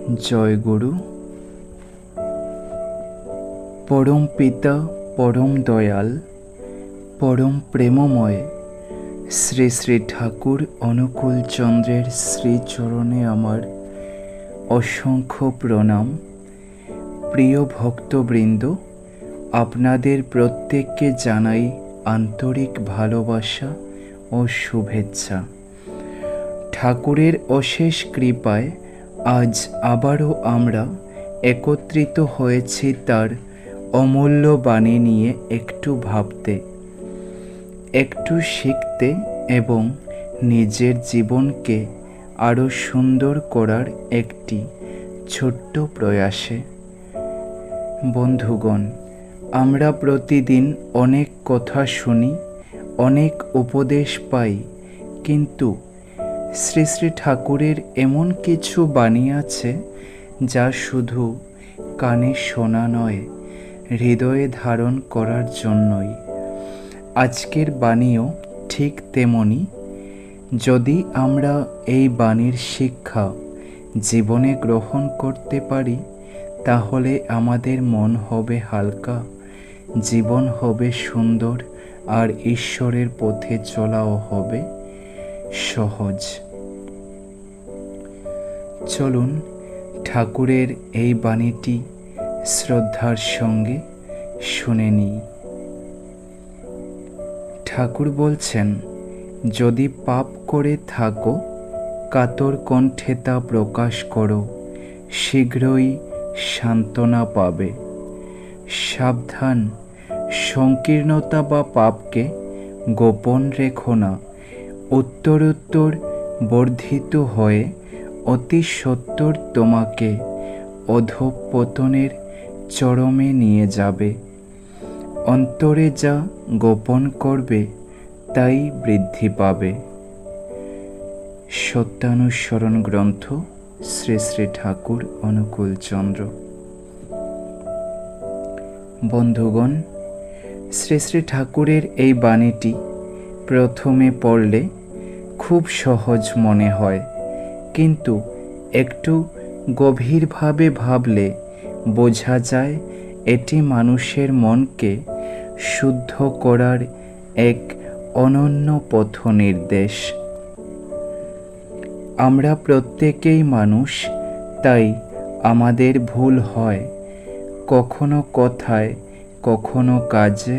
জয় গুরু। পরম পিতা, পরম দয়াল, পরম প্রেমময় শ্রী শ্রী ঠাকুর অনুকূল চন্দ্রের শ্রীচরণে আমার অসংখ্য প্রণাম। প্রিয় ভক্তবৃন্দ, আপনাদের প্রত্যেককে জানাই আন্তরিক ভালোবাসা ও শুভেচ্ছা। ঠাকুরের অশেষ কৃপায় আজ আবারও আমরা একত্রিত হয়েছি তার অমূল্য বাণী নিয়ে একটু ভাবতে, একটু শিখতে এবং নিজের জীবনকে আরও সুন্দর করার একটি ছোট্ট প্রয়াসে। বন্ধুগণ, আমরা প্রতিদিন অনেক কথা শুনি, অনেক উপদেশ পাই, কিন্তু শ্রী শ্রী ঠাকুরের এমন কিছু বাণী আছে যা শুধু কানে শোনা নয়, হৃদয়ে ধারণ করার জন্যই। আজকের বাণীও ঠিক তেমনি। যদি আমরা এই বাণীর শিক্ষা জীবনে গ্রহণ করতে পারি, তাহলে আমাদের মন হবে হালকা, জীবন হবে সুন্দর, আর ঈশ্বরের পথে চলাও হবে সহজ। চলুন ঠাকুরের এই বাণীটি শ্রদ্ধার সঙ্গে শুনে নিই। ঠাকুর বলছেন, যদি পাপ করে থাকো, কাতর কণ্ঠে তা প্রকাশ করো, শীঘ্রই সান্ত্বনা পাবে। সাবধান, সংকীর্ণতা বা পাপকে গোপন রেখো না, উত্তরোত্তর বর্ধিত হয়ে অতি সত্বর তোমাকে অধঃপতনের চরমে নিয়ে যাবে। অন্তরে যা গোপন করবে তাই বৃদ্ধি পাবে। সত্যানুসরণ গ্রন্থ, শ্রী শ্রী ঠাকুর অনুকূল চন্দ্র। বন্ধুগণ, শ্রী শ্রী ঠাকুরের এই বাণীটি প্রথমে পড়লে খুব সহজ মনে হয়, কিন্তু একটু গভীরভাবে ভাবলে বোঝা যায় এটি মানুষের মনকে শুদ্ধ করার এক অনন্য পথ নির্দেশ। আমরা প্রত্যেকেই মানুষ, তাই আমাদের ভুল হয়, কখনো কথায়, কখনো কাজে,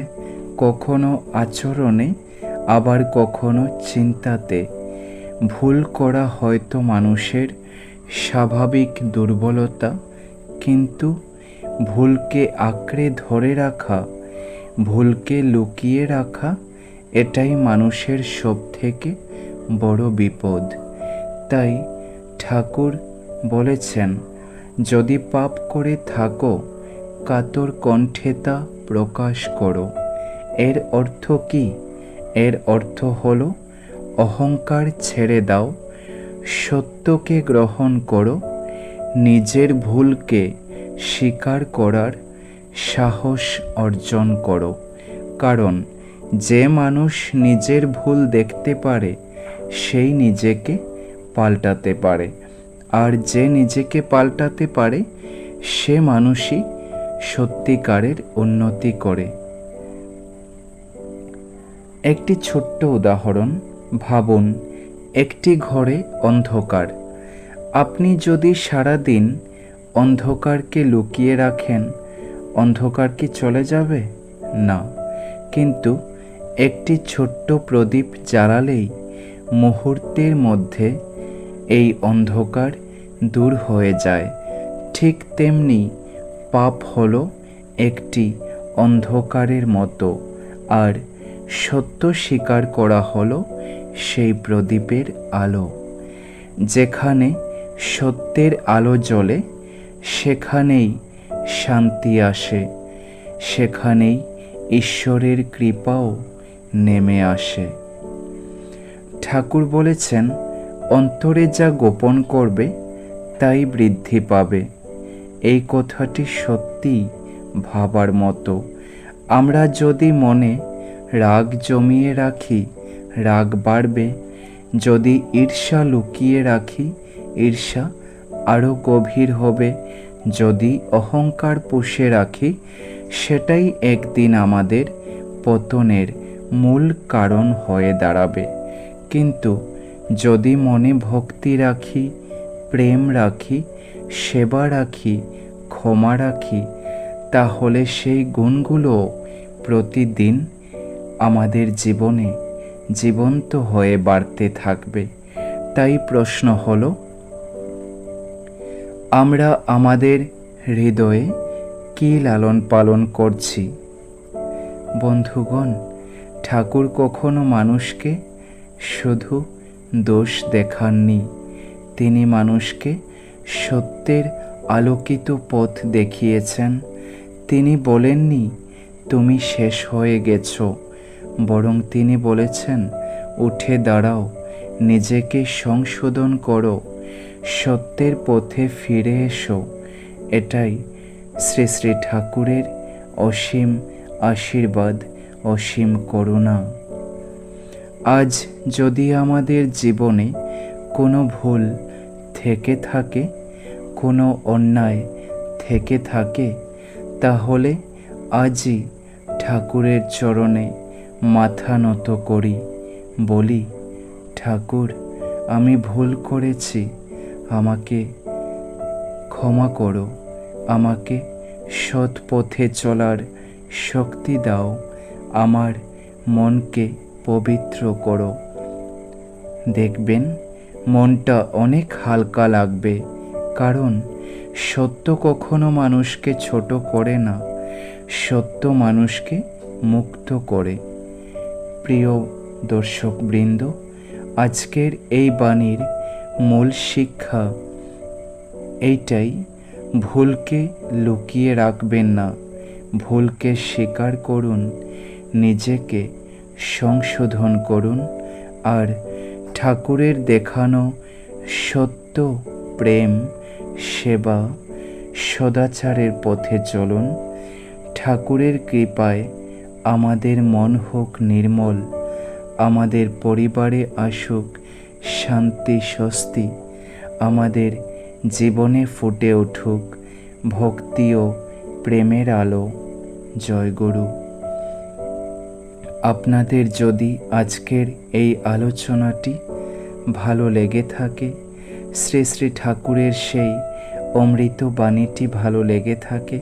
কখনো আচরণে, আবার কখনো চিন্তাতে। ভুল করা হয়তো মানুষের স্বাভাবিক দুর্বলতা, কিন্তু ভুলকে আঁকড়ে ধরে রাখা, ভুলকে লুকিয়ে রাখা, এটাই মানুষের সবথেকে বড় বিপদ। তাই ঠাকুর বলেছেন, যদি পাপ করে থাকো, কাতর কণ্ঠে তা প্রকাশ করো। এর অর্থ কি? এর অর্থ হলো, অহংকার ছেড়ে দাও, সত্যকে গ্রহণ করো, নিজের ভুলকে স্বীকার করার সাহস অর্জন করো। কারণ যে মানুষ নিজের ভুল দেখতে পারে, সেই নিজেকে পাল্টাতে পারে, আর যে নিজেকে পাল্টাতে পারে, সে মানুষই সত্যিকারের উন্নতি করে। একটি ছোট্ট উদাহরণ ভাবুন। একটি ঘরে অন্ধকার। আপনি যদি সারাদিন অন্ধকারকে লুকিয়ে রাখেন, অন্ধকার কি চলে যাবে? না। কিন্তু একটি ছোট্ট প্রদীপ জ্বালালেই মুহূর্তের মধ্যে এই অন্ধকার দূর হয়ে যায়। ঠিক তেমনি পাপ হলো একটি অন্ধকারের মতো, আর সত্য স্বীকার করা হলো সেই প্রদীপের আলো। যেখানে সত্যের আলো জ্বলে, সেখানেই শান্তি আসে, সেখানেই ঈশ্বরের কৃপাও নেমে আসে। ঠাকুর বলেছেন, অন্তরে যা গোপন করবে তাই বৃদ্ধি পাবে। এই কথাটি সত্যি ভাবার মতো। আমরা যদি মনে রাগ জমিয়ে রাখি, রাগ বাড়বে। যদি ঈর্ষা লুকিয়ে রাখি, ঈর্ষা আরও গভীর হবে। যদি অহংকার পুষে রাখি, সেটাই একদিন আমাদের পতনের মূল কারণ হয়ে দাঁড়াবে। কিন্তু যদি মনে ভক্তি রাখি, প্রেম রাখি, সেবা রাখি, ক্ষমা রাখি, তাহলে সেই গুণগুলো প্রতিদিন আমাদের জীবনে জীবন্ত হয়ে বাড়তে থাকবে। তাই প্রশ্ন হলো, আমরা আমাদের হৃদয়ে কী লালন পালন করছি? বন্ধুগণ, ঠাকুর কখনো মানুষকে শুধু দোষ দেখাননি, তিনি মানুষকে সত্যের আলোকিত পথ দেখিয়েছেন। তিনি বলেননি তুমি শেষ হয়ে গেছো, বরং তিনি বলেছেন উঠে দাঁড়াও, নিজেকে সংশোধন করো, সত্যের পথে ফিরে এসো। এটাই শ্রী শ্রী ঠাকুরের অসীম আশীর্বাদ, অসীম করুণা। আজ যদি আমাদের জীবনে কোনো ভুল থেকে থাকে, কোনো অন্যায় থেকে থাকে, তাহলে আজই ঠাকুরের চরণে মাথা নত করি, বলি, ঠাকুর, আমি ভুল করেছি, আমাকে ক্ষমা করো, আমাকে সৎ পথে চলার শক্তি দাও, আমার মনকে পবিত্র করো। দেখবেন মনটা অনেক হালকা লাগবে, কারণ সত্য কখনো মানুষকে ছোট করে না, সত্য মানুষকে মুক্ত করে। প্রিয় দর্শকবৃন্দ, আজকের এই বাণীর মূল শিক্ষা এইটাই, ভুলকে লুকিয়ে রাখবেন না, ভুলকে স্বীকার করুন, নিজেকে সংশোধন করুন, আর ঠাকুরের দেখানো সত্য, প্রেম, সেবা, সদাচারের পথে চলুন। ঠাকুরের কৃপায় আমাদের মন হোক নির্মল, আমাদের পরিবারে আসুক শান্তি স্বস্তি, আমাদের জীবনে ফুটে উঠুক ভক্তি ও প্রেমের আলো। জয় গুরু। আপনাদের যদি আজকের এই আলোচনাটি ভালো লেগে থাকে, শ্রী শ্রী ঠাকুরের সেই অমৃত বাণীটি ভালো লেগে থাকে,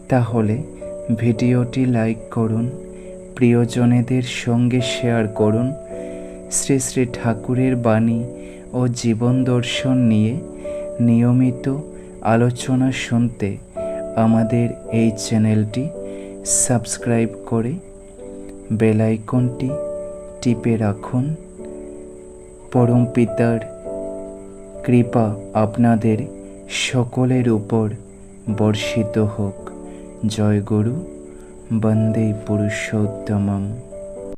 তাহলে ভিডিওটি লাইক করুন, প্রিয়জনেদের সঙ্গে শেয়ার করুন। শ্রী শ্রী ঠাকুরের বাণী ও জীবন দর্শন নিয়ে নিয়মিত আলোচনা শুনতে আমাদের এই চ্যানেলটি সাবস্ক্রাইব করে বেল আইকনটি টিপে রাখুন। পরম পিতার কৃপা আপনাদের সকলের উপর বর্ষিত হোক। জয় গুরু। বন্দে পুরুষোত্তমম।